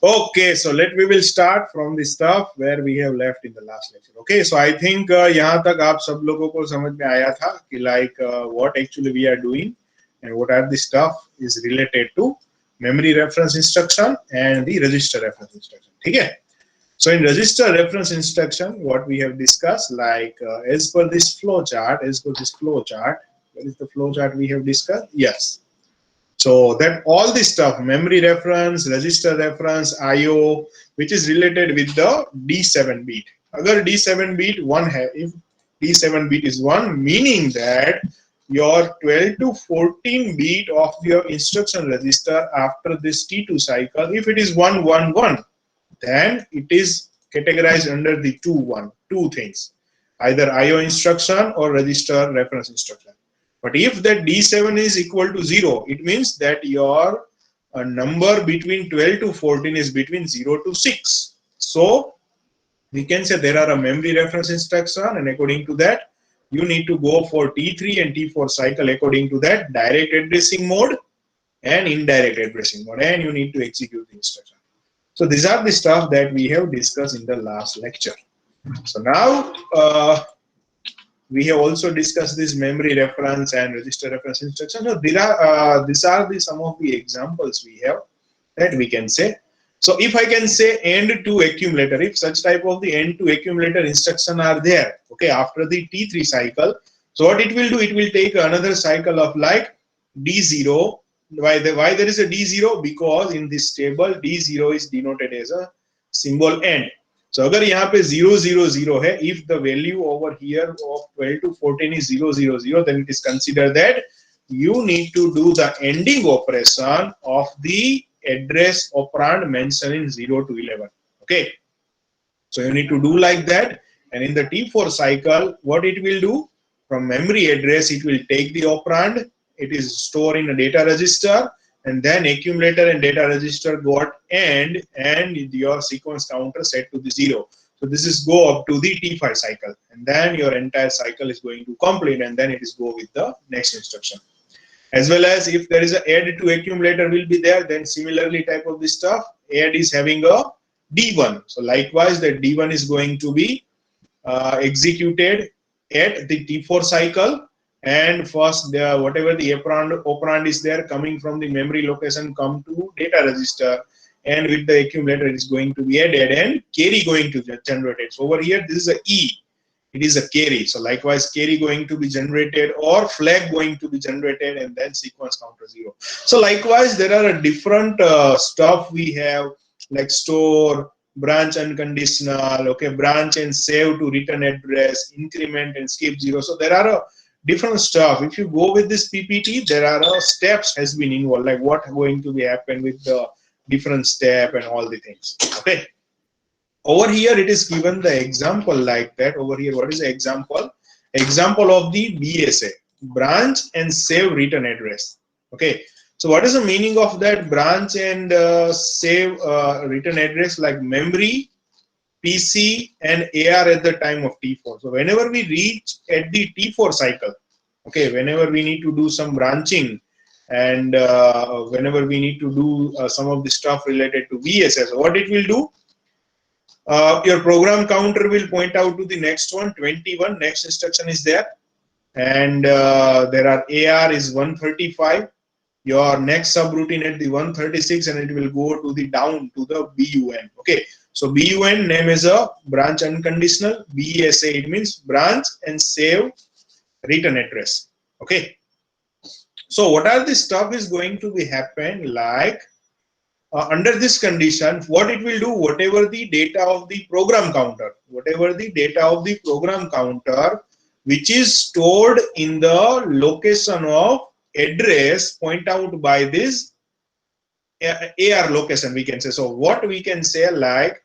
Okay, so we will start from the stuff where we have left in the last lecture. Okay, so I think यहाँ तक आप सब लोगों को समझ में आया था कि like what actually we are doing and what are the stuff is related to memory reference instruction and the register reference instruction. ठीक है? So in register reference instruction, what we have discussed, like as per this flow chart, what is the flow chart we have discussed? Yes. So that all this stuff, memory reference, register reference, IO, which is related with the D7 bit. Agar D7 bit 1 hai, if D7 bit is 1, meaning that your 12 to 14 bit of your instruction register after this T2 cycle, if it is 111, then it is categorized under the two things, either IO instruction or register reference instruction. But if that D7 is equal to 0, it means that your number between 12 to 14 is between 0 to 6. So we can say there are a memory reference instruction, and according to that, you need to go for T3 and T4 cycle according to that direct addressing mode and indirect addressing mode, and you need to execute the instruction. So these are the stuff that we have discussed in the last lecture. So now we have also discussed this memory reference and register reference instruction. So these are some of the examples we have that we can say. So if I can say end to accumulator, if such type of the end to accumulator instruction are there, okay, after the T3 cycle, so what it will do, it will take another cycle of like D0. Why there is a D0? Because in this table D0 is denoted as a symbol end. So अगर यहाँ पे 0 0 0 है, if the value over here of 12 to 14 is 0 0 0, then it is considered that you need to do the ending operation of the address operand mentioned in 0 to 11. Okay, so you need to do like that, and in the T4 cycle, what it will do, from memory address it will take the operand, it is stored in a data register, and then accumulator and data register got end, and your sequence counter set to the 0. So this is go up to the T5 cycle, and then your entire cycle is going to complete, and then it is go with the next instruction. As well as if there is a add to accumulator will be there, then similarly type of this stuff, add is having a D1. So likewise that D1 is going to be executed at the T4 cycle, and first whatever the operand is there coming from the memory location come to data register, and with the accumulator it is going to be added and carry going to get generated. So over here this is a E, it is a carry. So likewise carry going to be generated or flag going to be generated, and then sequence counter 0. So likewise there are a different stuff we have, like store, branch unconditional, okay, branch and save to return address, increment and skip 0. So there are a different stuff. If you go with this PPT, there are steps has been involved, like what going to be happen with the different step and all the things. Okay. Over here it is given the example like that. Over here, what is the example? Example of the BSA, branch and save return address. Okay. So what is the meaning of that branch and save return address? Like memory, PC and AR at the time of T4. So whenever we reach at the T4 cycle, okay, whenever we need to do some branching, and whenever we need to do some of the stuff related to VSS, so what it will do, your program counter will point out to the next one, 21, next instruction is there, and there are AR is 135, your next subroutine at the 136, and it will go to the down to the BUN. Okay, so BUN name is a branch unconditional, BSA it means branch and save return address. Okay, so what are the stuff is going to be happen, like under this condition, what it will do, whatever the data of the program counter, which is stored in the location of address point out by this AR location, we can say. So what we can say, like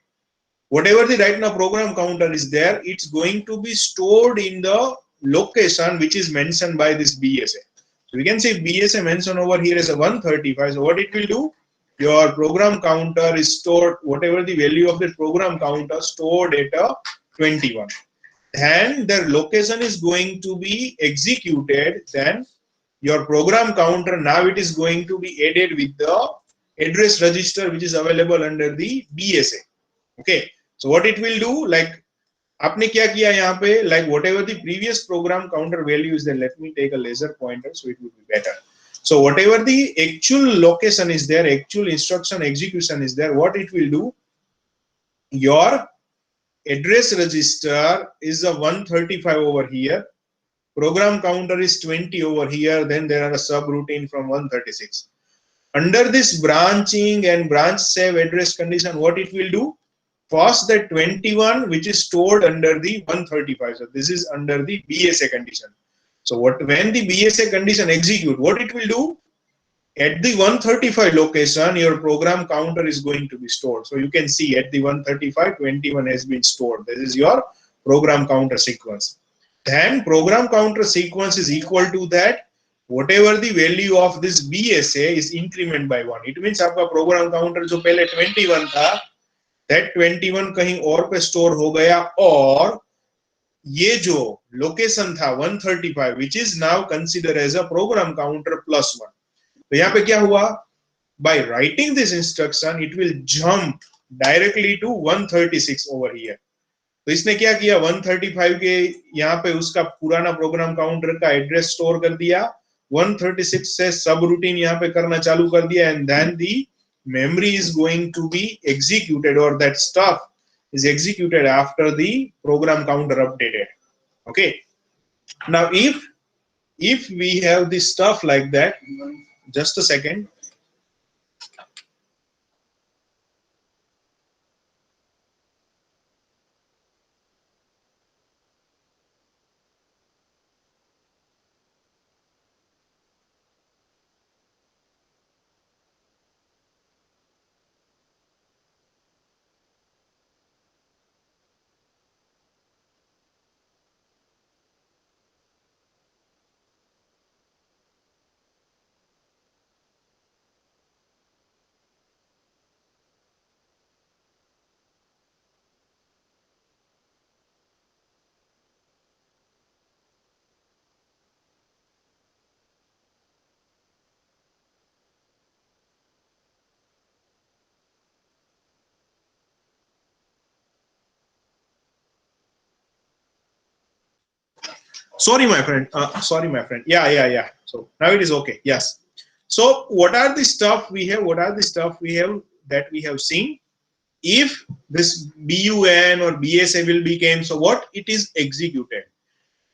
whatever the right now program counter is there, it's going to be stored in the location which is mentioned by this BSA. So we can say BSA mentioned over here is a 135. So what it will do, your program counter is stored, whatever the value of the program counter stored at a 21. Then the location is going to be executed, then your program counter now it is going to be added with the address register which is available under the BSA. Okay, so what it will do, like आपने क्या किया यहाँ पे, like whatever the previous program counter value is there, let me take a laser pointer so it would be better. So whatever the actual location is there, actual instruction execution is there, what it will do, your address register is a 135 over here, program counter is 20 over here, then there are a subroutine from 136. Under this branching and branch save address condition, what it will do, first the 21 which is stored under the 135. So this is under the BSA condition. So when the BSA condition execute, what it will do, at the 135 location your program counter is going to be stored. So you can see at the 135 21 has been stored. This is your program counter sequence. Then program counter sequence is equal to that whatever the value of this BSA is increment by 1. It means आपका program counter जो पहले 21 था, that 21 कहीं और पे store हो गया, और ये जो location था 135 which is now considered as a program counter plus 1. तो यहाँ पे क्या हुआ, by writing this instruction it will jump directly to 136 over here. तो इसने क्या किया, 135 के यहाँ पे उसका पुराना प्रोग्राम काउंटर का एड्रेस स्टोर कर दिया, 136 से सब रूटीन यहाँ पे करना चालू कर दिया, and then the memory is going to be executed, or that stuff is executed after the program counter updated. Okay, now if we have this stuff like that, just a second. Sorry, my friend. Yeah. So now it is okay. Yes. So what are the stuff we have? What are the stuff we have that we have seen? If this BUN or BSA will become, so what it is executed?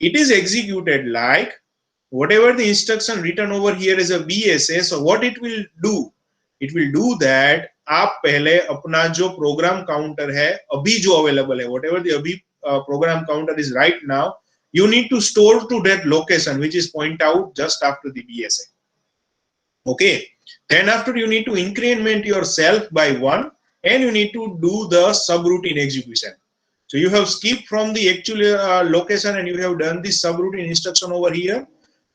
It is executed like whatever the instruction written over here is a BSA. So what it will do? It will do that आप पहले अपना जो program counter है अभी जो available है, whatever the अभी program counter is right now, you need to store to that location which is point out just after the BSA. Okay, then after you need to increment yourself by 1, and you need to do the subroutine execution. So you have skipped from the actual location and you have done the subroutine instruction over here.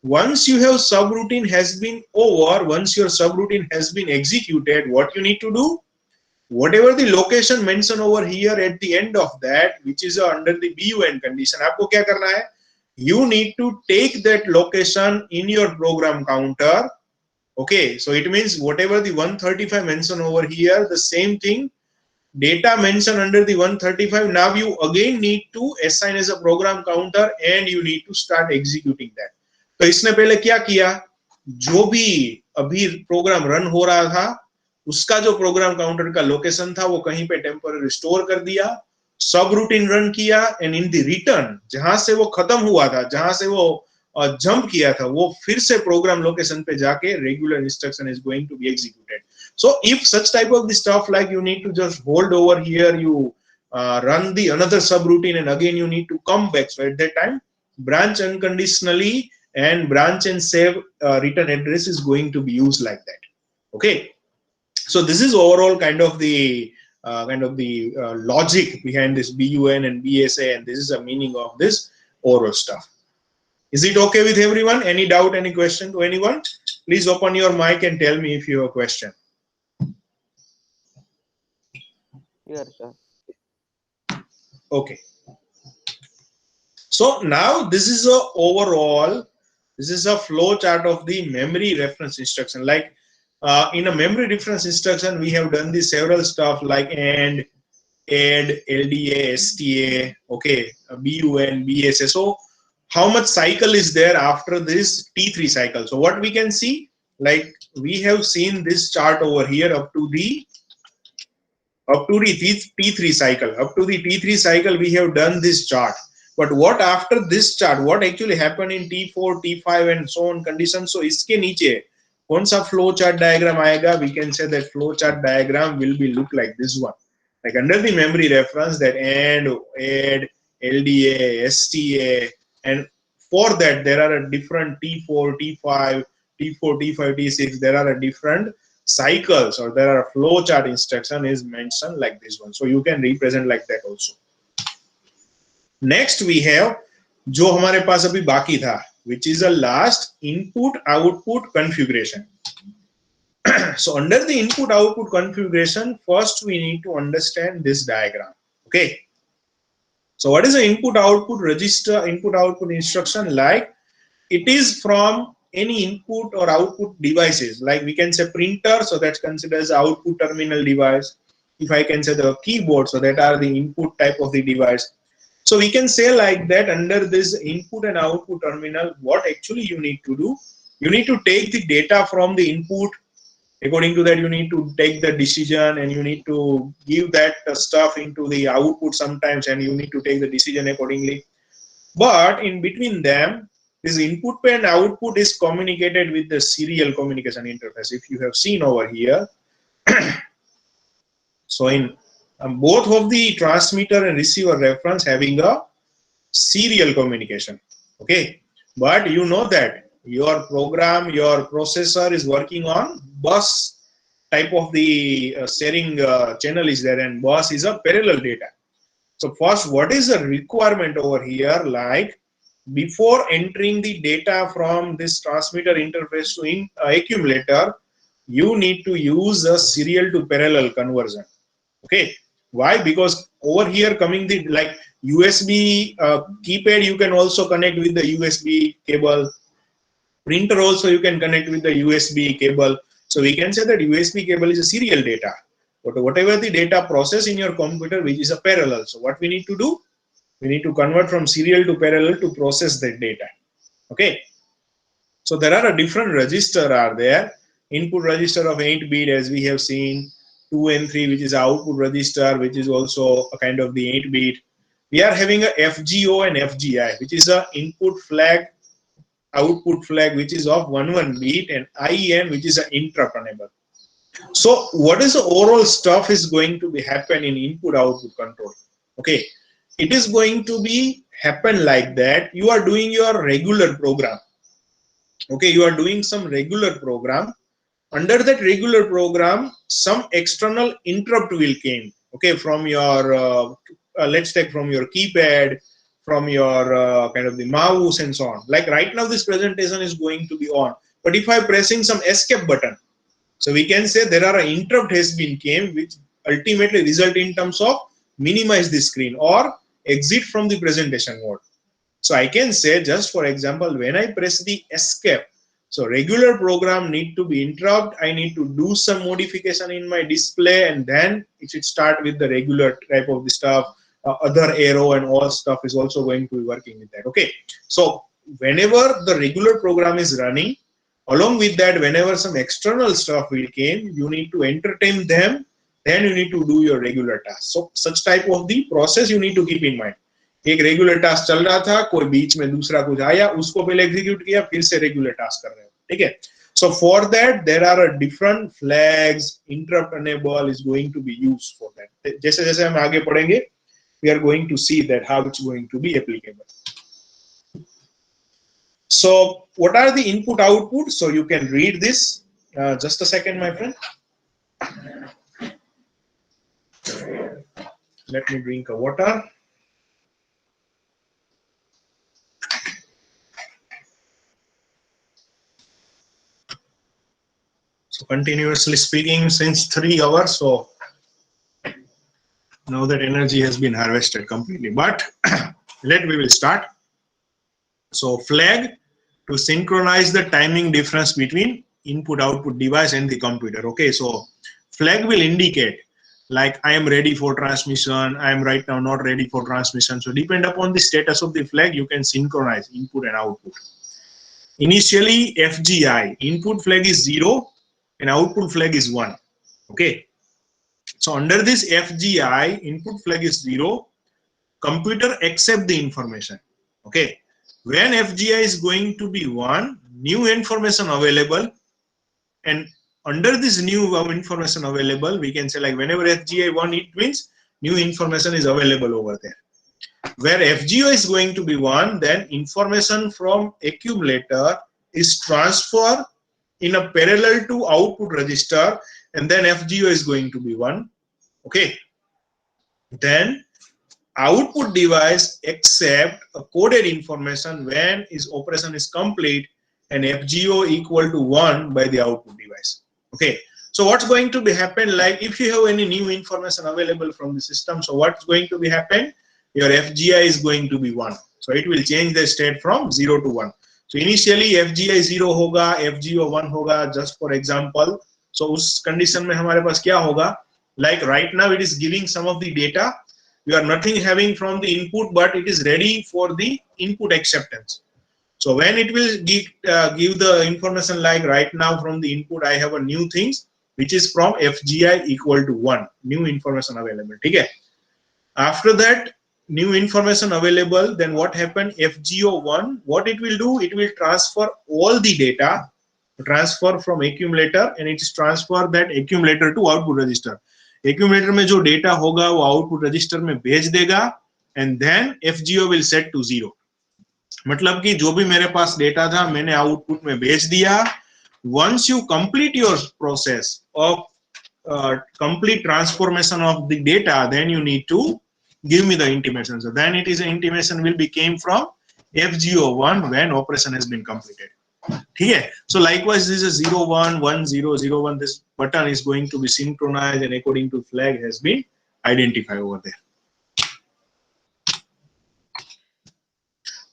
Once you have subroutine has been over, once your subroutine has been executed, what you need to do? Whatever the location mentioned over here at the end of that, which is under the BUN condition, आपको क्या करना है? You need to take that location in your program counter. Okay, so it means whatever the 135 mentioned over here, the same thing, data mentioned under the 135, now you again need to assign as a program counter and you need to start executing that. तो इसने पहले क्या किया, जो भी अभी program run हो रहा था उसका जो प्रोग्राम काउंटर का लोकेशन था वो कहीं पे टेम्पररी स्टोर कर दिया, सब रूटीन रन किया, एंड इन द रिटर्न जहां से वो खत्म हुआ था, जहां से वो जंप किया था, वो फिर से प्रोग्राम लोकेशन पे जाके regular instruction is going to be executed. So if such type of the stuff, like you need to just hold over here, you run the another subroutine and again you need to come back. So at that time, branch unconditionally and branch and save return address is going to be used like that. Okay. So this is overall kind of the logic behind this BUN and BSA, and this is the meaning of this overall stuff. Is it okay with everyone? Any doubt, any question to anyone? Please open your mic and tell me if you have a question. Yes, sir. Okay. So now this is a overall, this is a flow chart of the memory reference instruction. Like in a memory difference instruction, we have done this several stuff like AND, add, LDA, STA, okay, BUN, BSA. So how much cycle is there after this T3 cycle? So what we can see, like we have seen this chart over here up to the T3 cycle. Up to the T3 cycle, we have done this chart. But what after this chart, what actually happened in T4, T5 and so on conditions? So iske niche kaun sa flow chart diagram aayega? We can say that flow chart diagram will be look like this one. Like under the memory reference, that AND, add, LDA, STA, and for that there are a different T4, T5, T4, T5, T6. There are a different cycles, or there are a flow chart instruction is mentioned like this one. So you can represent like that also. Next we have जो हमारे पास अभी बाकी था, which is the last input output configuration. So under the input output configuration, first we need to understand this diagram. Okay. So what is the input output register, input output instruction? Like it is from any input or output devices, like we can say printer, so that's considered as output terminal device. If I can say the keyboard, so that are the input type of the device. So we can say like that under this input and output terminal, what actually you need to do, you need to take the data from the input. According to that, you need to take the decision and you need to give that stuff into the output sometimes, and you need to take the decision accordingly. But in between them, this input and output is communicated with the serial communication interface. If you have seen over here, so in both of the transmitter and receiver reference having a serial communication. Okay, but you know that your program, your processor is working on bus type of the sharing channel is there, and bus is a parallel data. So first, what is the requirement over here? Like before entering the data from this transmitter interface to accumulator, you need to use a serial to parallel conversion. Okay, why? Because over here coming the like USB keypad, you can also connect with the USB cable. Printer also you can connect with the USB cable. So we can say that USB cable is a serial data. But whatever the data process in your computer, which is a parallel. So what we need to do? We need to convert from serial to parallel to process that data. Okay. So there are a different register are there. Input register of 8-bit, as we have seen, 2 and 3, which is output register, which is also a kind of the 8-bit. We are having a FGO and FGI, which is a input flag, output flag, which is of 1 bit, and IN, which is an interrupt enable. So what is the overall stuff is going to be happen in input output control? Okay, it is going to be happen like that. You are doing your regular program. Okay, you are doing some regular program. Under that regular program, some external interrupt will came. Okay, from your let's take from your keypad, from your kind of the mouse and so on. Like right now, this presentation is going to be on. But if I pressing some escape button, so we can say there are an interrupt has been came, which ultimately result in terms of minimize the screen or exit from the presentation mode. So I can say, just for example, when I press the escape, so regular program need to be interrupt. I need to do some modification in my display, and then it should start with the regular type of the stuff. Other arrow and all stuff is also going to be working with that. Okay. So whenever the regular program is running, along with that, whenever some external stuff will came, you need to entertain them. Then you need to do your regular task. So such type of the process you need to keep in mind. एक regular task चल रहा था, कोई बीच में दूसरा कुछ आया, उसको पहले एग्जीक्यूट किया, फिर से रेगुलर टास्क कर रहे हो. ठीक है. So for that there are a different flags, interrupt enable is going to be used for that. जैसे जैसे हम आगे पढ़ेंगे, we are going to see that how it's going to be applicable. So what are the input output? So you can read this. Just a second, my friend. Let me drink a water. So continuously speaking since 3 hours. So now that energy has been harvested completely. But we will start. So flag to synchronize the timing difference between input output device and the computer. Okay, so flag will indicate like I am ready for transmission, I am right now not ready for transmission. So depend upon the status of the flag, you can synchronize input and output. Initially FGI, input flag is 0 and output flag is 1. Okay, so under this FGI, input flag is 0, computer accept the information. Okay, when FGI is going to be 1, new information available, and under this new information available, we can say like whenever FGI 1, it means new information is available over there. Where FGO is going to be 1, then information from accumulator is transferred in a parallel to output register, and then FGO is going to be 1. Okay, then output device accept a coded information when its operation is complete and FGO equal to 1 by the output device. Okay, so what's going to be happen, like if you have any new information available from the system, so what's going to be happen, your FGI is going to be 1. So it will change the state from 0 to 1. So initially FGI 0 होगा, FGO 1 होगा, just for example. So उस condition में हमारे पास क्या होगा, like right now it is giving some of the data, you are nothing having from the input, but it is ready for the input acceptance. So when it will give the information like right now from the input I have a new things which is from FGI equal to 1, new information available. Okay, after that new information available, then what happened, FGO 1, what it will do, it will transfer all the data, transfer from accumulator, and it is transfer that accumulator to output register. Accumulator में जो data होगा वो output register में भेज देगा, and then FGO will set to 0. मतलब कि जो भी मेरे पास data था मैंने output में भेज दिया. Once you complete your process of complete transformation of the data, then you need to give me the intimation. So then it is an intimation will be came from FGO1 when operation has been completed. Okay. So likewise, this is 0 1 1 0 0 1. This button is going to be synchronized and according to flag has been identified over there.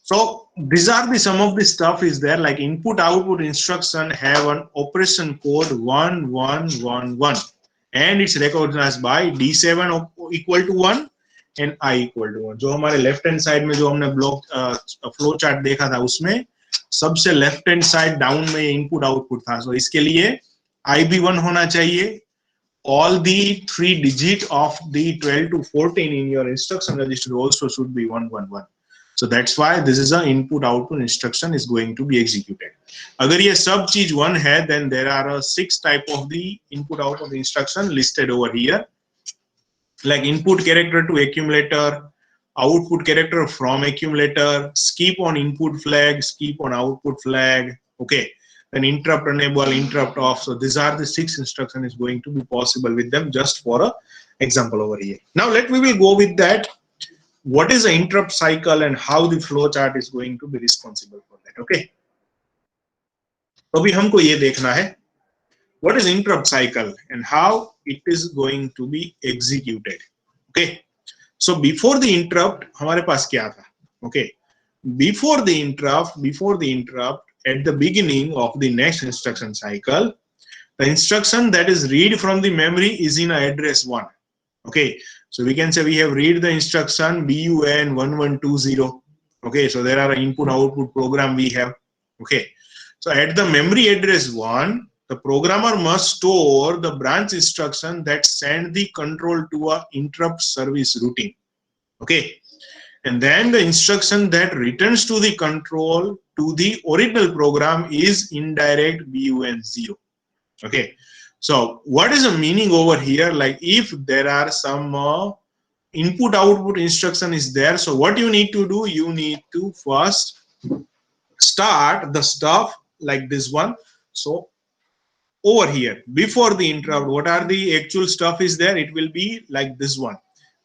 So these are the some of the stuff is there, like input output instruction have an operation code 1111 and it's recognized by D7 equal to 1 and I equal to 1. जो हमारे left hand side में जो हमने block flow chart देखा था उसमें सबसे left hand side down में इनपुट आउटपुट था. सो इसके लिए I भी 1 होना चाहिए. All the 3 digit of the 12 to 14 in your instruction register also should be 111. So that's why this is an input output instruction is going to be executed. अगर ये सब चीज 1 है, then there are 6 type of the input output instruction listed over here, like input character to accumulator, output character from accumulator, skip on input flag, skip on output flag. Okay, then interrupt enable, interrupt off. So these are the 6 instructions is going to be possible with them, just for a example over here. Now we will go with that. What is the interrupt cycle and how the flow chart is going to be responsible for that. Okay, तो अभी हमको ये देखना है what is interrupt cycle and how it is going to be executed. Okay, so before the interrupt हमारे पास क्या था. Okay, before the interrupt at the beginning of the next instruction cycle, the instruction that is read from the memory is in address 1. Okay, so we can say we have read the instruction BUN 1120. Okay, so there are input output program we have. Okay, so at the memory address 1, the programmer must store the branch instruction that send the control to a interrupt service routine. Okay, and then the instruction that returns to the control to the original program is indirect BUN 0. Okay, so what is the meaning over here? Like if there are some input output instruction is there, so what you need to do, you need to first start the stuff like this one. So over here before the interrupt, what are the actual stuff is there, it will be like this one.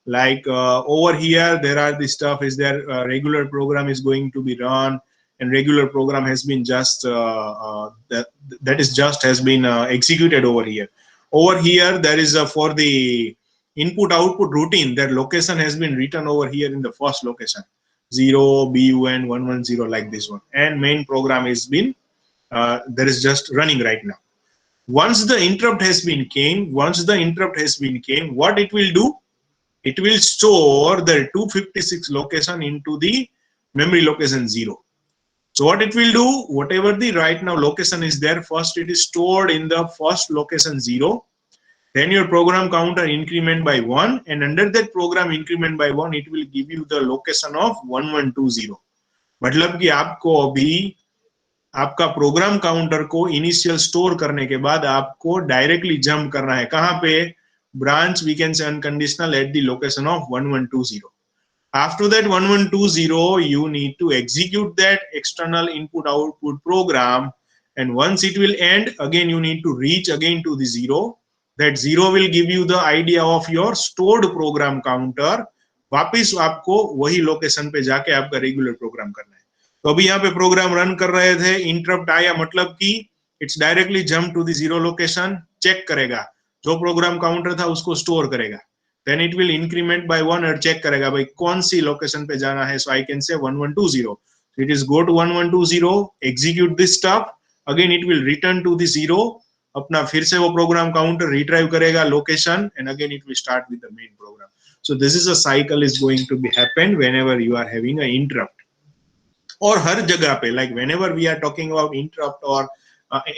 Like over here there are the stuff is there, regular program is going to be run, and regular program has been just that is just has been executed over here. Over here there is for the input output routine, that location has been written over here in the first location 0 BUN 110 like this one, and main program has been that is just running right now. Once the interrupt has been came, what it will do? It will store the 256 location into the memory location 0. So what it will do, whatever the right now location is there, first it is stored in the first location 0. Then your program counter increment by 1, and under that program increment by 1, it will give you the location of 1120. मतलब कि आपको अभी आपका program counter को initial store करने के बाद आपको डायरेक्टली जंप करना है कहां पे? Branch we can say unconditional at the location of 1120. After that 1120, you need to execute that external input output program, and once it will end, again you need to reach again to the 0. That 0 will give you the idea of your stored program counter. वापिस आपको वही location पे जाके आपका regular programme करना है. तो अभी यहाँ पे प्रोग्राम रन कर रहे थे, इंटरप्ट आया, मतलब कि it's directly jump to the 0 location, check करेगा, जो प्रोग्राम काउंटर था उसको स्टोर करेगा. Then it will increment by 1 और चेक करेगा भाई कौन सी लोकेशन पे जाना है. So I can say 1120. So it is go to 1120, execute this stuff, again it will return to the 0, अपना फिर से वो प्रोग्राम काउंटर रिट्राइव करेगा location, and again it will start with the main program. So this is a cycle is going to be happen whenever you are having an interrupt. और हर जगह पे, like whenever we are talking about interrupt or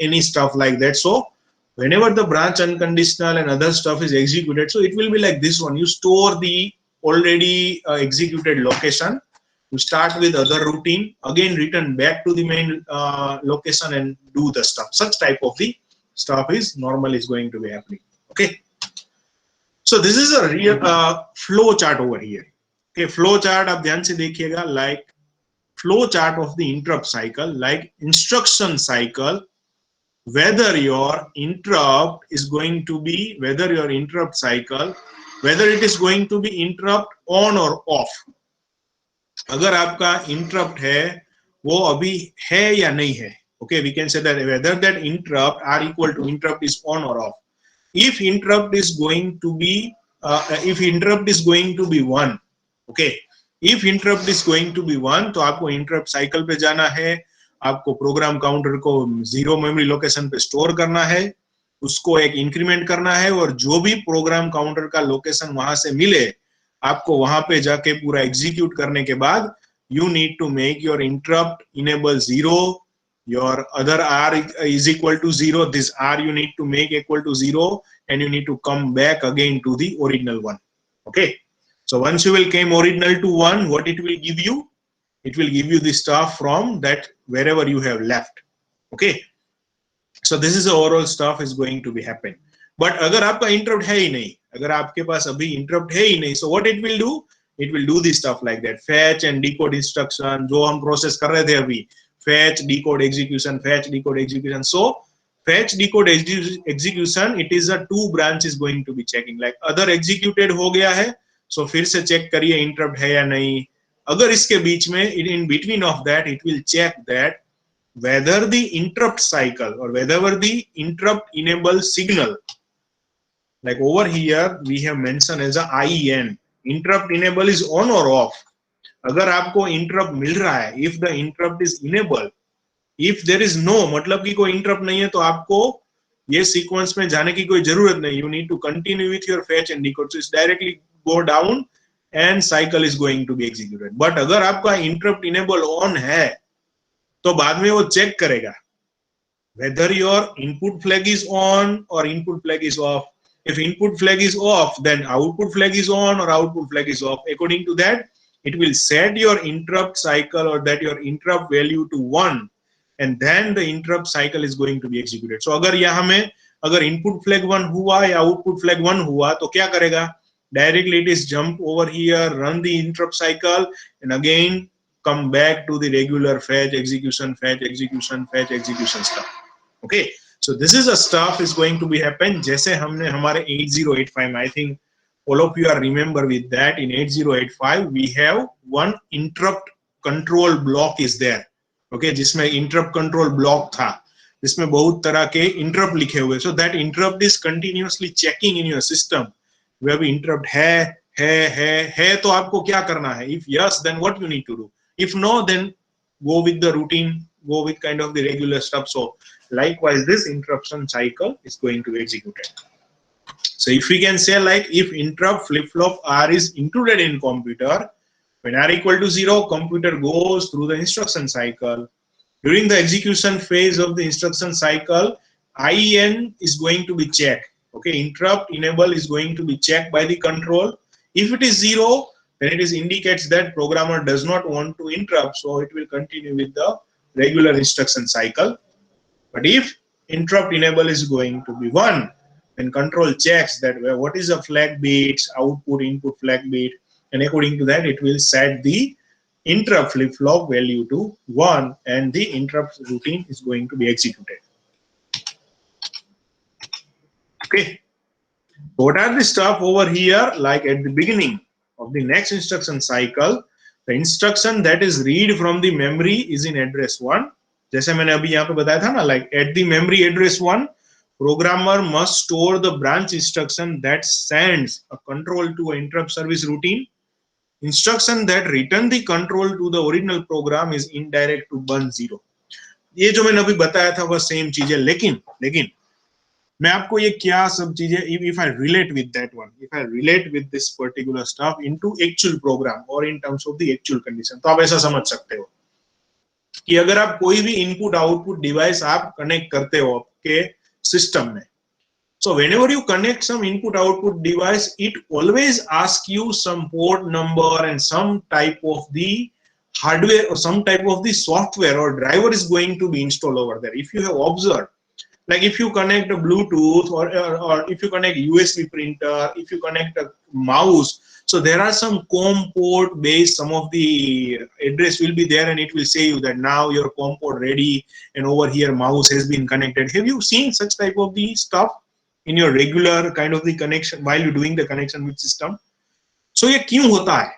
any stuff like that, so whenever the branch unconditional and other stuff is executed, so it will be like this one. You store the already executed location, you start with other routine, again return back to the main location and do the stuff. Such type of the stuff is normal is going to be happening. Okay, so this is a real flow chart over here. Okay, flow chart आप ध्यान से देखिएगा, like flow chart of the interrupt cycle, like instruction cycle, whether your interrupt is going to be, whether your interrupt cycle, whether it is going to be interrupt on or off. अगर आपका interrupt है वो अभी है या नहीं है, okay, we can say that whether that interrupt are equal to interrupt is on or off. If interrupt is going to be one, okay, if interrupt is going to be one, तो आपको interrupt cycle पे जाना है, आपको program counter को 0 memory location पे store करना है, उसको एक इंक्रीमेंट करना है, और जो भी प्रोग्राम काउंटर का लोकेशन वहां से मिले आपको वहां पे जाके पूरा एग्जीक्यूट करने के बाद you need to make your interrupt enable 0, your other R is equal to 0, this R you need to make equal to 0, and you need to come back again to the original one. Okay, so once you will came original to 1, what it will give you? It will give you the stuff from that wherever you have left. Okay, so this is the overall stuff is going to be happen. But अगर आपका interrupt है ही नहीं, अगर आपके पास अभी interrupt है ही नहीं, so what it will do? It will do the stuff like that, fetch and decode instruction, जो हम process कर रहे थे अभी, fetch, decode, execution, fetch, decode, execution. So fetch, decode, execution, it is a 2 branch is going to be checking. Like other executed हो गया है, so फिर से check करिए interrupt है या नहीं. अगर इसके बीच में, in between of that, it will check that whether the interrupt cycle or whether the interrupt enable signal, like over here we have mentioned as a IEN, interrupt enable is on or off. अगर आपको interrupt मिल रहा है, if the interrupt is enable, if there is no, मतलब कि कोई interrupt नहीं है, तो आपको ये sequence में जाने की कोई जरूरत नहीं. You need to continue with your fetch and decode, so it's directly go down and cycle is going to be executed. But अगर आपका interrupt enable on है, तो बाद में वो check करेगा whether your input flag is on or input flag is off. If input flag is off, then output flag is on or output flag is off. According to that, it will set your interrupt cycle or that your interrupt value to 1, and then the interrupt cycle is going to be executed. So अगर यहाँ में अगर input flag 1 हुआ या output flag 1 हुआ, तो क्या करेगा? Directly it is jump over here, run the interrupt cycle, and again come back to the regular fetch, execution, fetch, execution, fetch, execution stuff. Okay, so this is a stuff is going to be happen. जैसे हमने हमारे 8085 I think all of you are remember with that. In 8085 we have one interrupt control block is there. Okay, जिसमें interrupt control block था, जिसमें बहुत तरह के interrupt लिखे हुए. So that interrupt is continuously checking in your system. वह भी interrupt है, तो आपको क्या करना है? If yes, then what you need to do? If no, then go with the routine go with kind of the regular stuff. So likewise, this interruption cycle is going to be executed. So if we can say like if interrupt flip-flop R is included in computer, when R equal to 0, computer goes through the instruction cycle. During the execution phase of the instruction cycle, IEN is going to be checked. Okay, interrupt enable is going to be checked by the control. If it is 0, then it is indicates that programmer does not want to interrupt, so it will continue with the regular instruction cycle. But if interrupt enable is going to be 1, then control checks that what is the flag bits, output input flag bit, and according to that it will set the interrupt flip-flop value to 1 and the interrupt routine is going to be executed. Okay. What are the stuff over here? Like at the beginning of the next instruction cycle, the instruction that is read from the memory is in address 1. जैसे मैंने अभी यहाँ पे बताया था ना, like at the memory address 1, programmer must store the branch instruction that sends a control to an interrupt service routine. Instruction that return the control to the original program is indirect to burn 0. ये जो मैंने अभी बताया था वह same चीज है, लेकिन मैं आपको ये क्या सब चीजें, if I relate with that one, if I relate with this particular stuff into actual program or in terms of the actual condition, तो आप ऐसा समझ सकते हो कि अगर आप कोई भी इनपुट आउटपुट डिवाइस आप कनेक्ट करते हो आपके सिस्टम में, so whenever you connect some input output device, it always asks you some port number and some type of the hardware or some type of the software or driver is going to be installed over there. If you have observed, like if you connect a Bluetooth or if you connect USB printer, if you connect a mouse, so there are some COM port based, some of the address will be there and it will say you that now your COM port ready and over here mouse has been connected. Have you seen such type of the stuff in your regular kind of the connection while you're doing the connection with system? So ये क्यों होता है?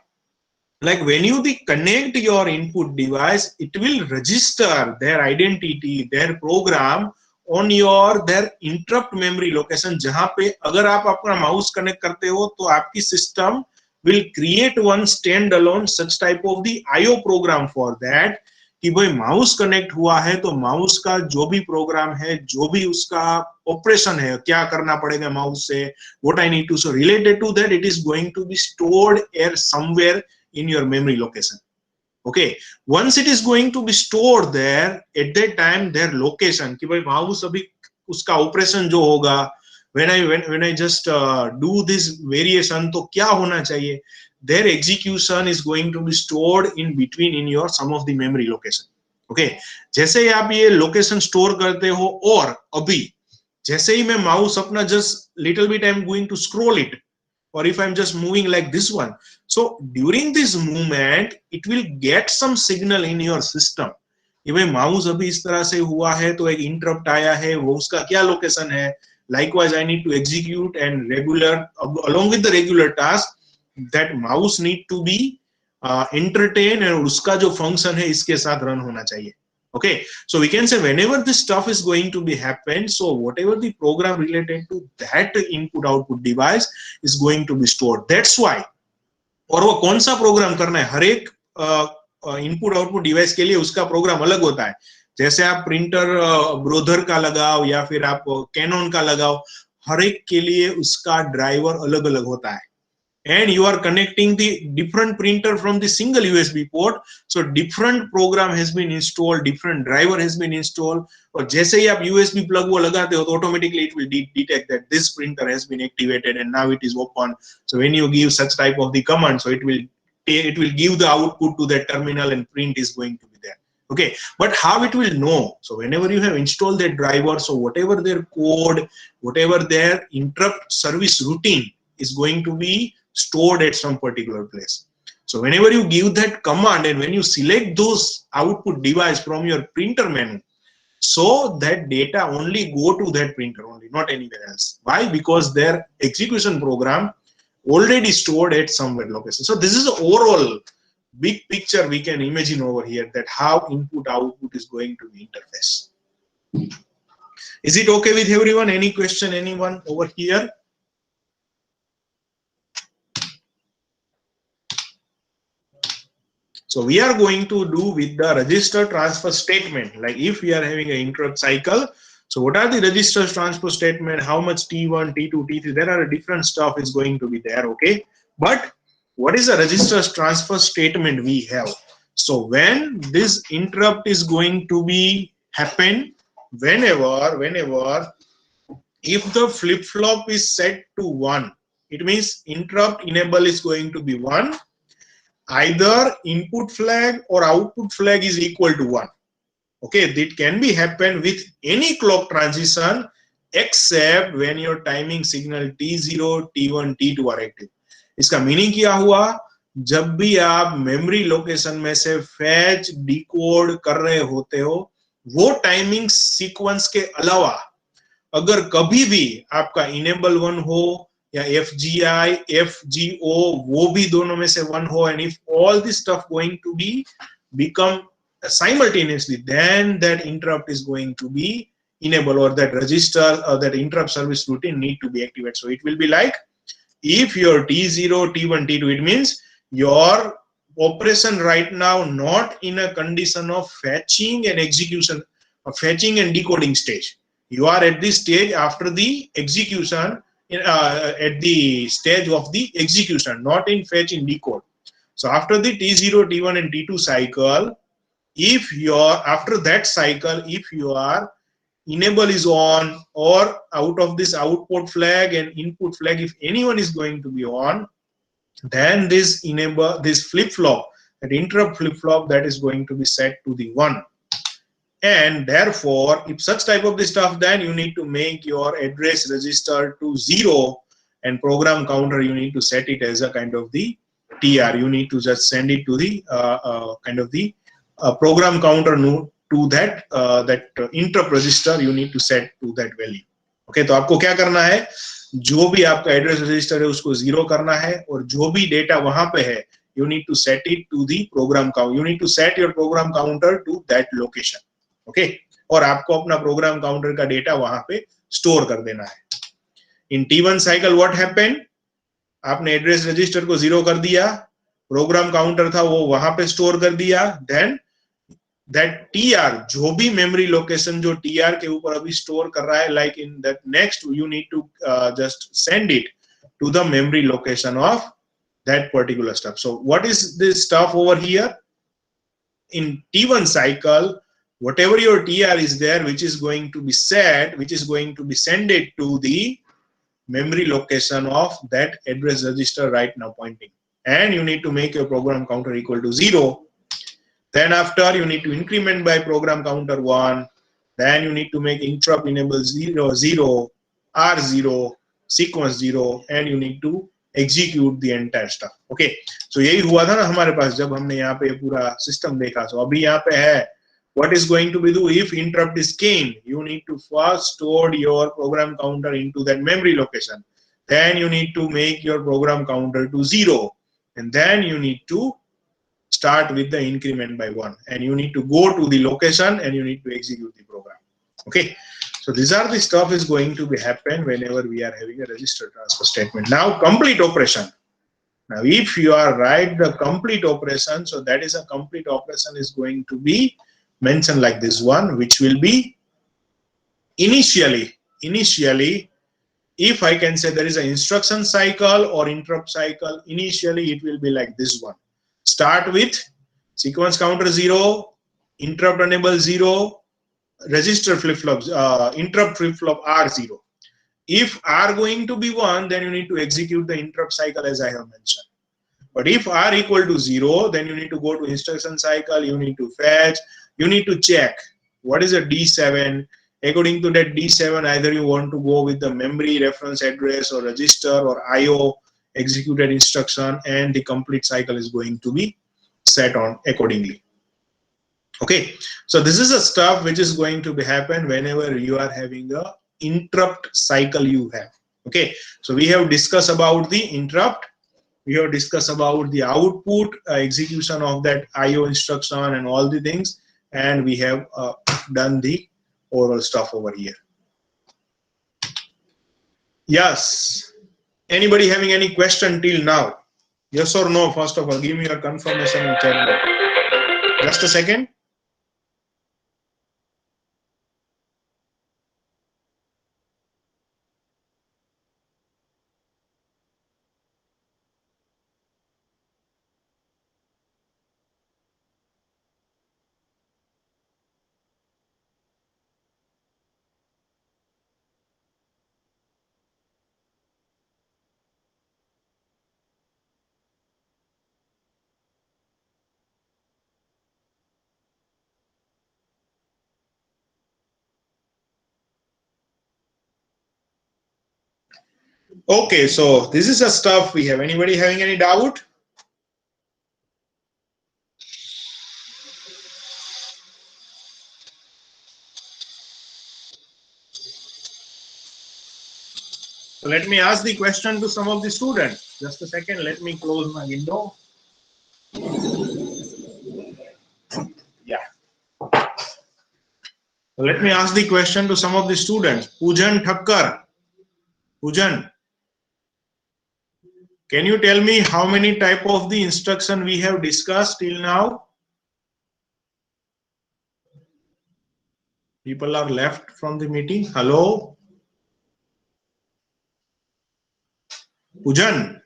Like when you connect your input device, it will register their identity, their program on their interrupt memory location, जहां पे अगर आप अपना mouse connect करते हो तो आपकी system will create one standalone such type of the IO program for that कि भाई माउस कनेक्ट हुआ है तो माउस का जो भी प्रोग्राम है, जो भी उसका ऑपरेशन है, क्या करना पड़ेगा माउस से, what I need to, so related to that it is going to be stored here somewhere in your memory location. Okay, once it is going to be stored there, at that time their location कि भाई mouse अभी उसका operation जो होगा, when I just do this variation तो क्या होना चाहिए, their execution is going to be stored in between in your some of the memory location. Okay, जैसे ही आप ये location store करते हो और अभी जैसे ही मैं माउस अपना just little bit I'm going to scroll it, or if I'm just moving like this one, so during this movement it will get some signal in your system कि भाई mouse अभी इस तरह से हुआ है तो एक इंटरप्ट आया है, वो उसका क्या लोकेशन है. Likewise I need to execute and regular along with the regular task that mouse need to be entertain and उसका जो function है इसके साथ run होना चाहिए. Okay, so we can say whenever this stuff is going to be happen, so whatever the program related to that input output device is going to be stored. That's why, और वो कौन सा programme करना है, हर एक input output device के लिए उसका प्रोग्राम अलग होता है. जैसे आप प्रिंटर ब्रोदर का लगाओ या फिर आप कैनन का लगाओ, हर एक के लिए उसका ड्राइवर अलग अलग होता है. And you are connecting the different printer from the single USB port, so different program has been installed, different driver has been installed. और जैसे ही आप USB plug वो लगाते हो तो automatically it will detect that this printer has been activated and now it is open. So when you give such type of the command, so it will give the output to that terminal and print is going to be there. Okay, but how it will know? So whenever you have installed that driver, so whatever their code, whatever their interrupt service routine is going to be stored at some particular place. So whenever you give that command and when you select those output device from your printer menu, so that data only go to that printer only, not anywhere else. Why? Because their execution program already stored at somewhere location. So this is the overall big picture we can imagine over here, that how input output is going to be interface. Is it okay with everyone? Any question, anyone over here? So we are going to do with the register transfer statement. Like if we are having an interrupt cycle, so what are the register transfer statement? How much T1, T2, T3? There are different stuff is going to be there. Okay, but what is the register transfer statement we have? So when this interrupt is going to be happen, whenever if the flip flop is set to 1, it means interrupt enable is going to be 1. Either input flag or output flag is equal to 1. Okay, that can be happen with any clock transition except when your timing signal T0, T1, T2 are active. इसका meaning क्या हुआ? जब भी आप memory location में से fetch decode कर रहे होते हो, वो टाइमिंग सीक्वेंस के अलावा अगर कभी भी आपका इनेबल 1 हो या FGI, FGO वो भी दोनों में से 1 हो, and if all this stuff going to be become simultaneously, then that interrupt is going to be enabled, or that register or that interrupt service routine need to be activated. So it will be like if your T0, T1, T2, it means your operation right now not in a condition of fetching and execution, or fetching and decoding stage. You are at this stage after the execution, at the stage of the execution, not in fetch and decode. So after the T0, T1 and T2 cycle, if after that cycle, if your enable is on, or out of this output flag and input flag, if anyone is going to be on, then this enable, this flip flop, that interrupt flip flop, that is going to be set to the 1. And therefore, if such type of the stuff, then you need to make your address register to 0, and program counter you need to set it as a kind of the TR. You need to just send it to the kind of the program counter node to that that interrupt register. You need to set to that value. Okay, तो आपको क्या करना है? जो भी आपका address register है उसको 0 करना है, और जो भी डेटा वहां पे है you need to set it to the program count. You need to set your program counter to that location. Okay, और आपको अपना प्रोग्राम काउंटर का डेटा वहां पे स्टोर कर देना है. इन T1 साइकिल व्हाट हैपेंड? आपने एड्रेस रजिस्टर को 0 कर दिया, प्रोग्राम काउंटर था वो वहां पे स्टोर कर दिया, देन दैट टीआर, जो भी मेमोरी लोकेशन जो टीआर के ऊपर अभी स्टोर कर रहा है, like in that next you need to just send it to the memory location of that particular stuff. So what is this stuff over here? In T1 cycle, whatever your TR is there, which is going to be set, which is going to be sent it to the memory location of that address register right now pointing, and you need to make your program counter equal to 0. Then after you need to increment by program counter 1, then you need to make interrupt enable 0, 0, R0, sequence 0, and you need to execute the entire stuff. Okay, so यही हुआ था ना हमारे पास जब हमने यहाँ पे पूरा सिस्टम देखा. So अभी यहाँ पे है what is going to be do if interrupt is came, you need to first store your program counter into that memory location, then you need to make your program counter to 0, and then you need to start with the increment by 1, and you need to go to the location and you need to execute the program. Okay, so these are the stuff is going to be happen whenever we are having a register transfer statement. Now complete operation. Now if you are write the complete operation, so that is a complete operation is going to be mentioned like this one, which will be initially if I can say there is an instruction cycle or interrupt cycle, initially it will be like this one. Start with sequence counter 0, interrupt enable 0, register flip flops, interrupt flip flop R0. If R going to be 1, then you need to execute the interrupt cycle as I have mentioned. But if R equal to 0, then you need to go to instruction cycle, you need to fetch, you need to check what is a D7. According to that D7, either you want to go with the memory reference address or register or IO executed instruction, and the complete cycle is going to be set on accordingly. Okay, so this is a stuff which is going to be happen whenever you are having a interrupt cycle you have. Okay, so we have discussed about the interrupt, we have discussed about the output execution of that IO instruction and all the things, and we have done the overall stuff over here. Yes, anybody having any question till now? Yes or no? First of all, give me a confirmation in chat box. Just a second. Okay, so this is the stuff we have. Anybody having any doubt? So let me ask the question to some of the students. Just a second, let me close my window. Yeah. So let me ask the question to some of the students. Pujan Thakkar. Pujan, can you tell me how many type of the instruction we have discussed till now? People are left from the meeting. Hello? Pujan?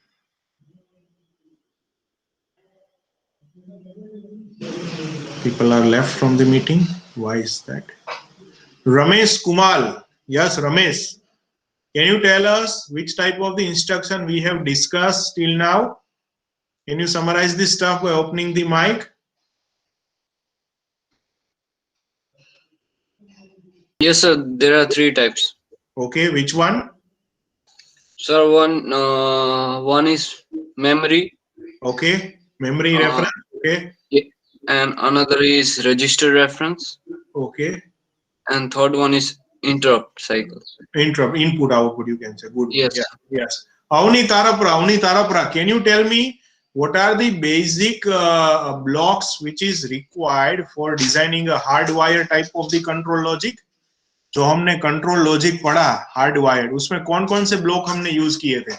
People are left from the meeting. Why is that? Ramesh Kumal. Yes, Ramesh. Can you tell us which type of the instruction we have discussed till now? Can you summarize this stuff by opening the mic? Yes, sir. There are three types. Okay, which one? Sir, one is memory. Okay, memory reference. Okay. And another is register reference. Okay. And third one is interrupt cycle. Interrupt, input, output, you can say. Good. Yes. Yeah. Yes. Avni Tarapra, can you tell me what are the basic blocks which is required for designing a hardwire type of the control logic? जो हमने control logic पढ़ा hardwired, उसमें कौन कौन से block हमने use किए थे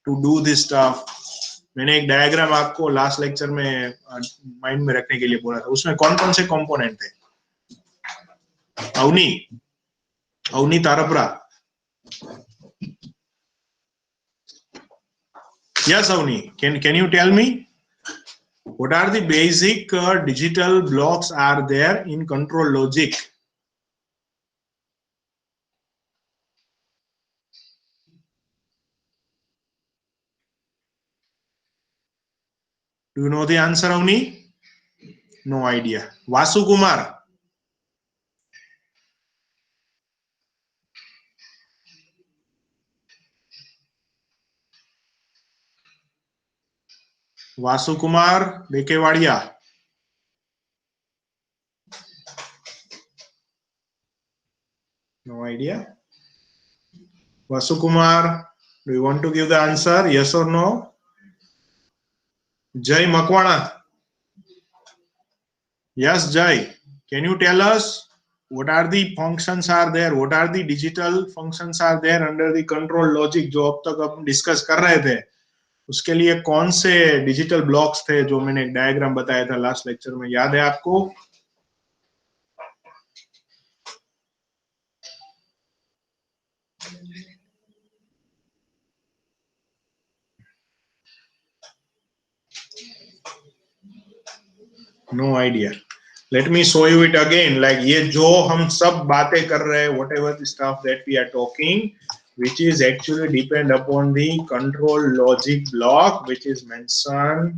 टू डू दिस स्टफ? मैंने एक डायग्राम आपको लास्ट लेक्चर में माइंड में रखने के लिए बोला था, उसमें कौन कौन से कंपोनेंट थे? Avani तारपरा. Yes, Avni, can you tell me what are the basic digital blocks are there in control logic? Do you know the answer, Avni? No idea. Vasu Kumar. Vasu Kumar Dekewadia. No idea. Vasu Kumar, do you want to give the answer? Yes or no? Jai Makwana. Yes, Jai. Can you tell us what are the functions are there? What are the digital functions are there under the control logic जो अब तक हम discuss कर रहे थे? उसके लिए कौन से डिजिटल ब्लॉक्स थे जो मैंने एक डायग्राम बताया था लास्ट लेक्चर में, याद है आपको? No idea. Let me show you it again. Like ये जो हम सब बातें कर रहे हैं, whatever the stuff that we are talking, which is actually depend upon the control logic block which is mentioned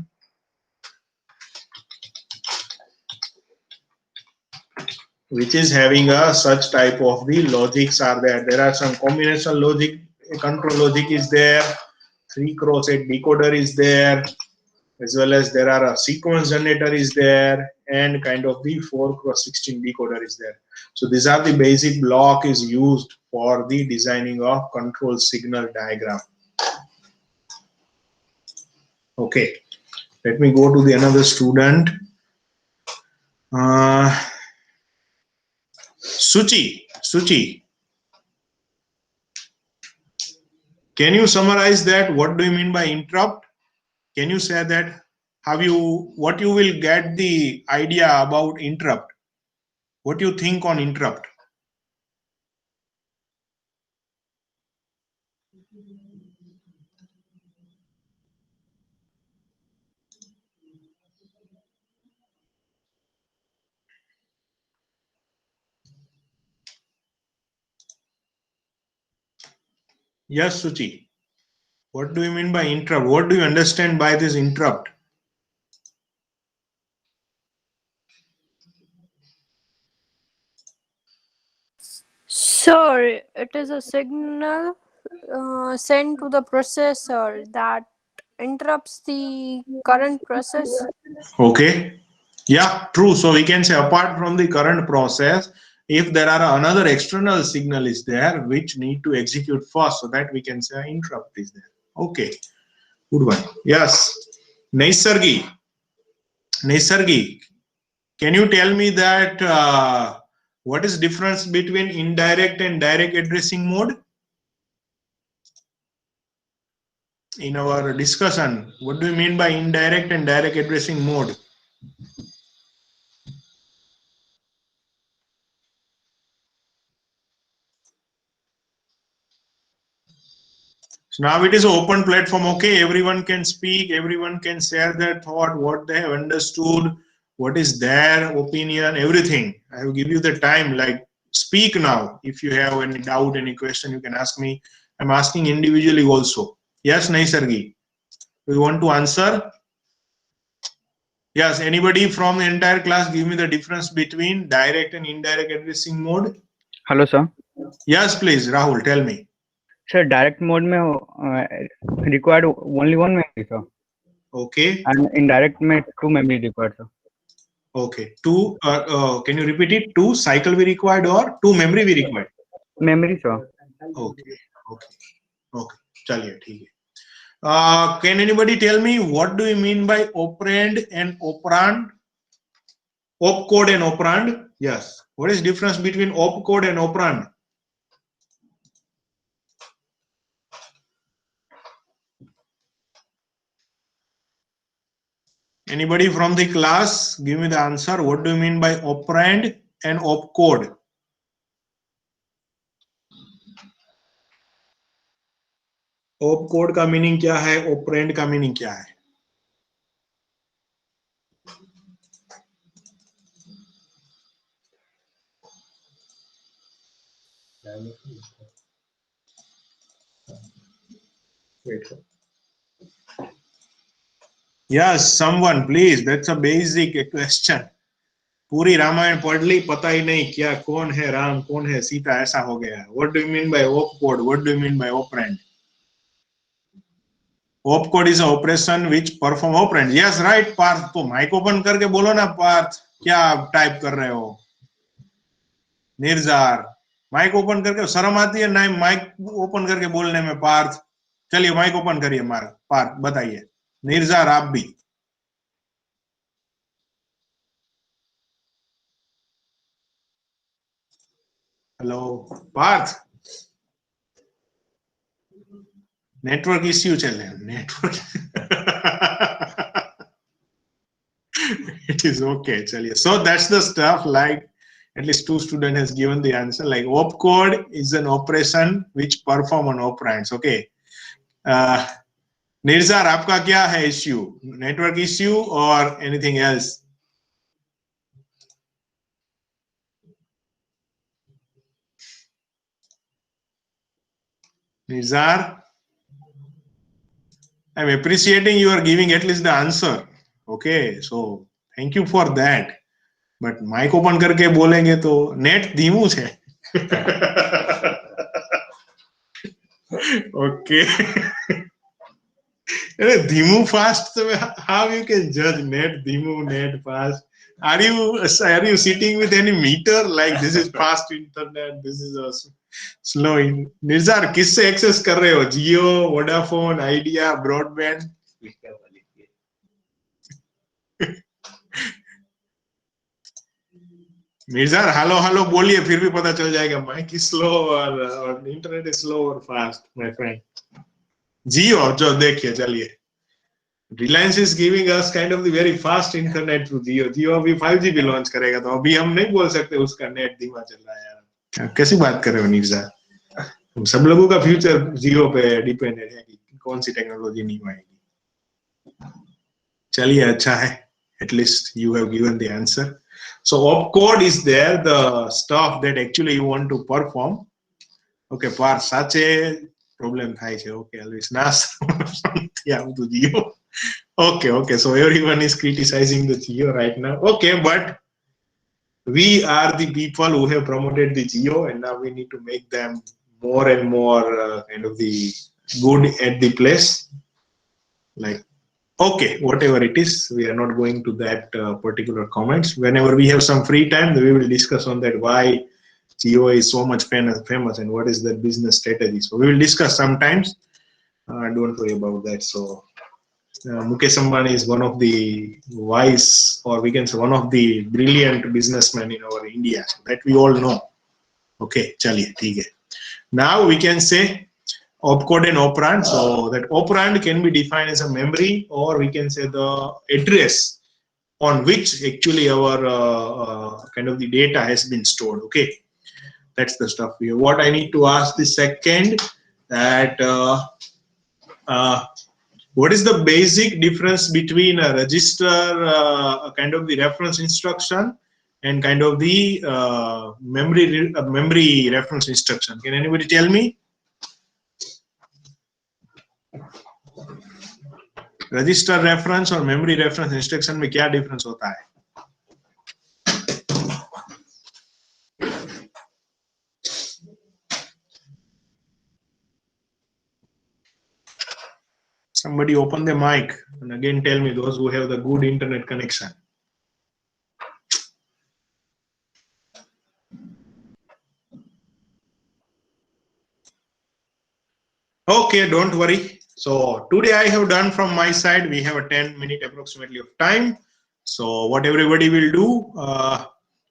which is having a such type of the logics are there. There are some combination logic, control logic is there, 3x8 decoder is there, as well as there are a sequence generator is there, and kind of the 4x16 decoder is there. So these are the basic block is used for the designing of control signal diagram. Okay, let me go to the another student. Suchi, can you summarize that? What do you mean by interrupt? Can you say that? What you will get the idea about interrupt? What you think on interrupt? Yes, Suchi. What do you mean by interrupt? What do you understand by this interrupt? Sir, it is a signal sent to the processor that interrupts the current process. Okay. Yeah, true. So we can say apart from the current process, if there are another external signal is there which need to execute first, so that we can say interrupt is there. Okay. Good one. Yes. Naisargi. Naisargi, can you tell me that what is difference between indirect and direct addressing mode? In our discussion, what do you mean by indirect and direct addressing mode? So now it is an open platform. Okay, everyone can speak, everyone can share their thought, what they have understood, what is their opinion, everything. I will give you the time, like speak now. If you have any doubt, any question, you can ask me. I'm asking individually also. Yes, Naisargi, do you want to answer? Yes, anybody from the entire class give me the difference between direct and indirect addressing mode? Hello sir. Yes, please, Rahul, tell me. Sir, direct mode में required only one memory sir. Okay. And indirect में two memory required sir. Okay. Two. Can you repeat it? Two cycle we required or two memory we required? Memory sir. Okay. Okay. Okay. चलिए ठीक है. Can anybody tell me what do you mean by operand and operand? Opcode and operand? Yes. What is difference between opcode and operand? Anybody from the class, give me the answer. What do you mean by operand and opcode? Opcode का meaning क्या है? operand का meaning क्या है? Wait. Yes, someone, please. That's a basic question. पूरी रामायण पढ़ ली, पता ही नहीं क्या कौन है राम, कौन है सीता, ऐसा हो गया. What do you mean by opcode? What do you mean by operand? Opcode is an operation which perform operand. Yes, right, Partha. तो माइक ओपन करके बोलो ना पार्थ, क्या टाइप कर रहे हो? निर्जार, माइक ओपन करके शर्म आती है ना माइक ओपन करके बोलने में पार्थ? चलिए माइक ओपन करिए पार्थ, बताइए. निर्जार आप भी. हेलो पार्थ, नेटवर्क इश्यू चल रहे हैं. Network it is okay. चलिए. So that's the stuff, like at least two students has given the answer. Like opcode is an operation which perform on operands. Okay. Nirzar, आपका क्या है issue? Network issue or anything else? Nirzar, I'm appreciating you are giving at least the answer. Okay, so thank you for that. But mic open करके बोलेंगे तो net धीमू है. Okay. धीमू fast, how you can judge net धीमू, net fast? Are you sitting with any meter like this is fast internet, this is a slow in? Nirzar, किससे access कर रहे हो? Jio, Vodafone, Idea, broadband? Nirjar hello बोलिए, फिर भी पता चल जाएगा माइक इज स्लो और इंटरनेट इज स्लो और फास्ट. माय फ्रेंड जियो, जो देखिए, चलिए Reliance is giving us kind of the very fast internet through Jio. Jio अभी 5G भी launch करेगा, तो अभी हम नहीं बोल सकते उसका नेट धीमा चल रहा है यार. कैसी बात कर रहे हो निर्जा? सब लोगों का फ्यूचर जियो पे डिपेंडेंट है कि कौन सी टेक्नोलॉजी नहीं आएगी. चलिए अच्छा है, at least you have given the answer. So opcode is there, the stuff that actually you want to perform. Okay, par sache problem થાય છે. Okay, always nas yeah to Jio. Okay, so everyone is criticizing the Jio right now. Okay, but we are the people who have promoted the Jio, and now we need to make them more and more kind of the good at the place. Like, okay, whatever it is, we are not going to that particular comments. Whenever we have some free time, we will discuss on that, why Jio is so much famous and what is the business strategy. So we will discuss sometimes. Don't worry about that. So Mukesh Ambani is one of the wise, or we can say one of the brilliant businessmen in our India. So that we all know. Okay, chaliye, theek hai. Now we can say opcode and operand. So that operand can be defined as a memory, or we can say the address on which actually our kind of the data has been stored. Okay, that's the stuff here. What I need to ask the second, that what is the basic difference between a register kind of the reference instruction and kind of the memory reference instruction? Can anybody tell me? Register reference और memory reference instruction में क्या difference होता है? Somebody open the mic and again tell me, those who have the good internet connection. Okay, don't worry. So today I have done from my side, we have a 10-minute approximately of time. So what everybody will do,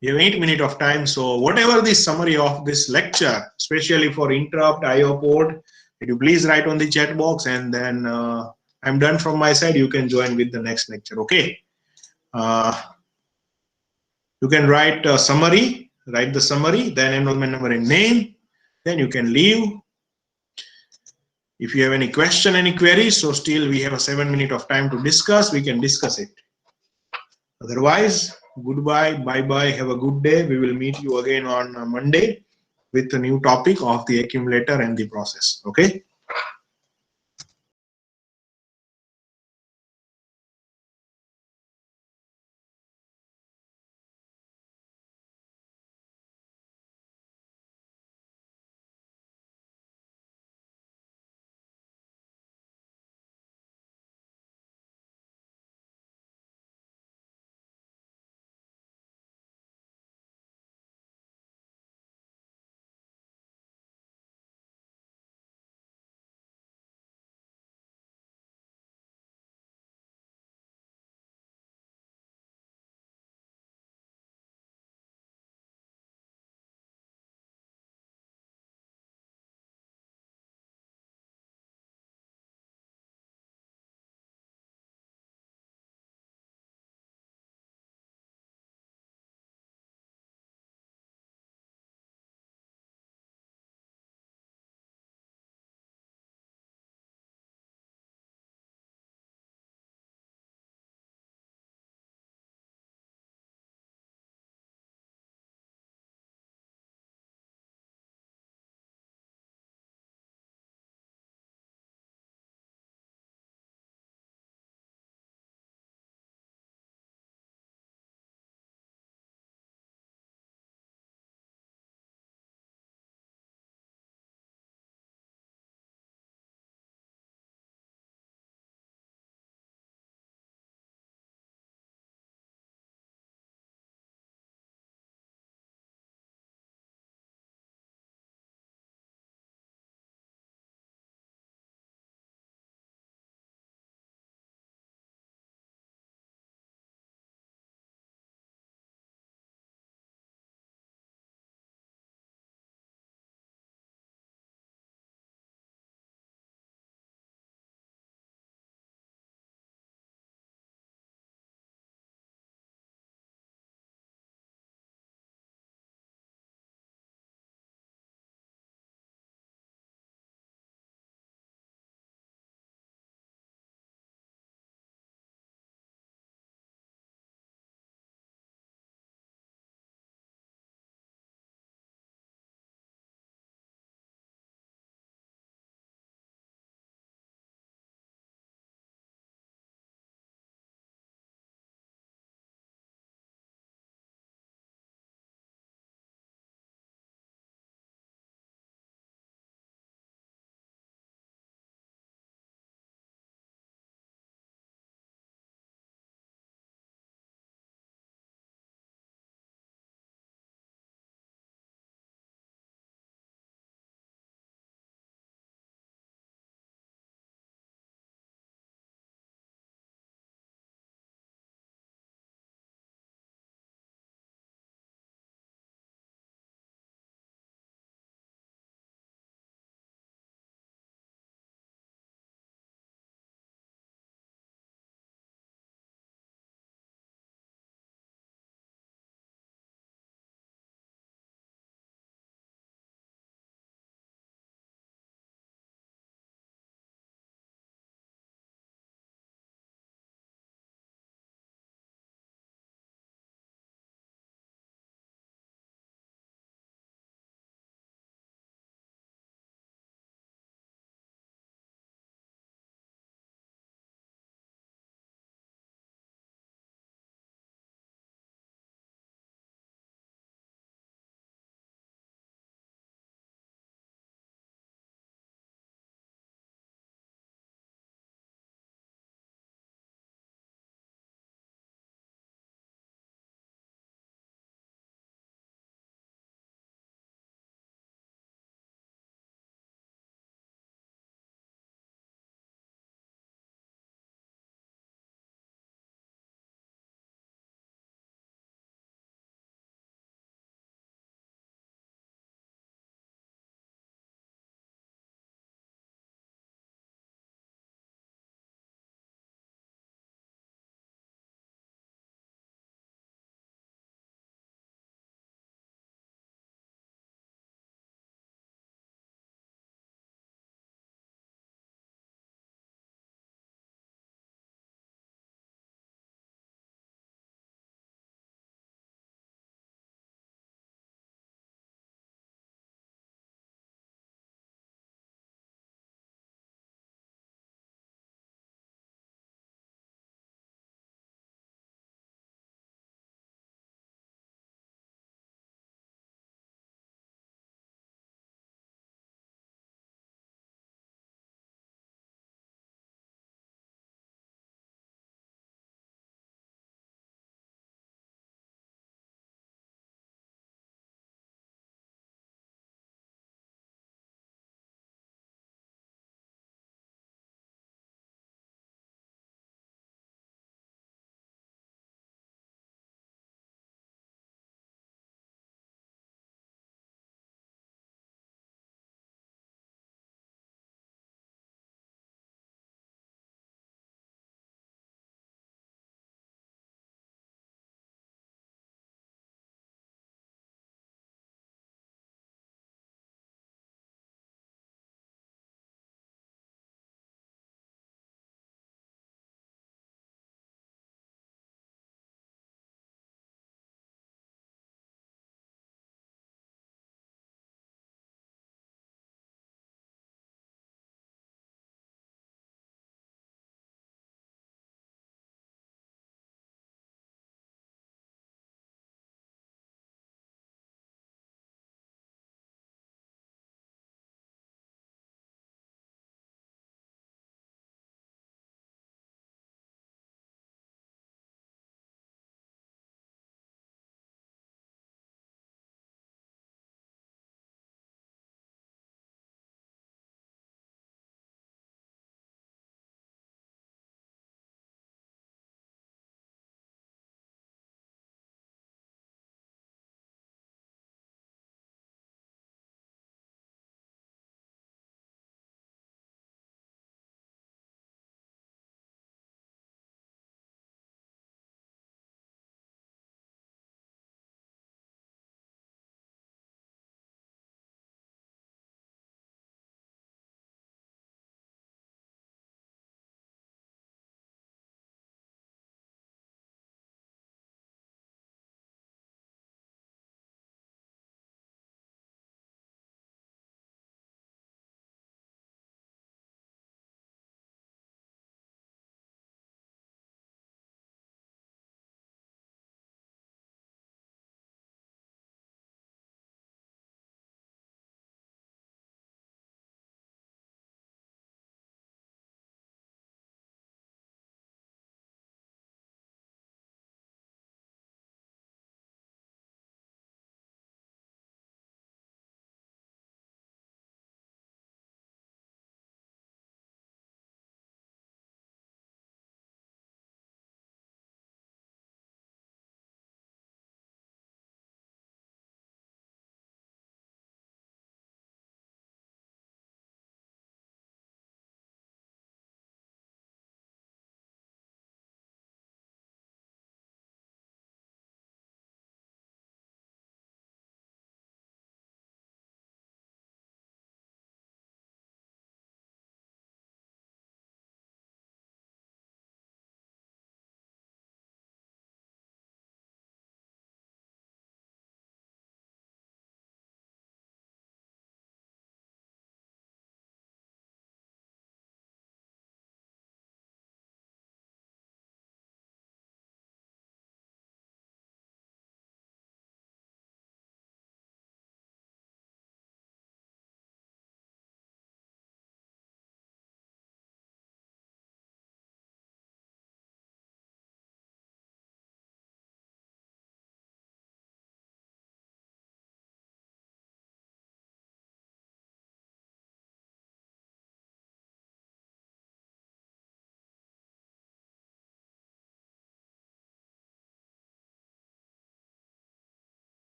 we have 8 minutes of time. So whatever the summary of this lecture, especially for interrupt, IO port, you please write on the chat box, and then I'm done from my side. You can join with the next lecture. Okay. You can write a summary, write the summary, then enrollment number and name. Then you can leave. If you have any question, any queries, so still we have a 7 minutes of time to discuss, we can discuss it. Otherwise, goodbye, bye-bye, have a good day. We will meet you again on Monday with a new topic of the accumulator and the process. Okay.